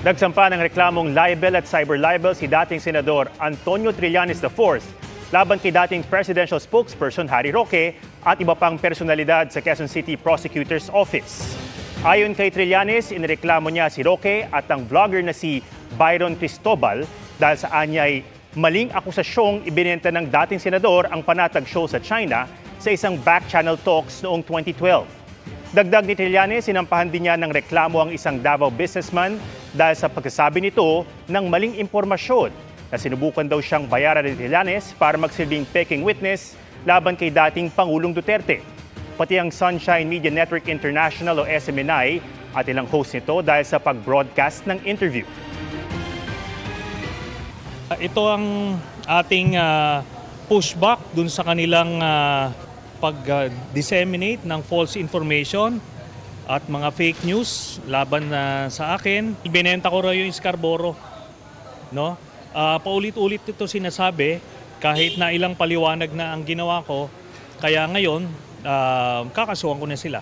Nagsampa ng reklamong libel at cyber libel si dating Senador Antonio Trillanes IV laban kay dating presidential spokesperson Harry Roque at iba pang personalidad sa Quezon City Prosecutor's Office. Ayon kay Trillanes, inireklamo niya si Roque at ang vlogger na si Byron Cristobal dahil sa anyay maling akusasyong ibinenta ng dating senador ang panatag show sa China sa isang back-channel talks noong 2012. Dagdag ni Trillanes, sinampahan din niya ng reklamo ang isang Davao businessman dahil sa pagsasabi nito ng maling impormasyon na sinubukan daw siyang bayaran ni Trillanes para magsilbing peking witness laban kay dating Pangulong Duterte. Pati ang Sunshine Media Network International o SMNI at ilang host nito dahil sa pag-broadcast ng interview. Ito ang ating pushback dun sa kanilang pag-disseminate ng false information at mga fake news laban sa akin. Ibinenta ko raw yung Scarborough. No? Paulit-ulit ito sinasabi kahit na ilang paliwanag na ang ginawa ko. Kaya ngayon, kakasuhan ko na sila.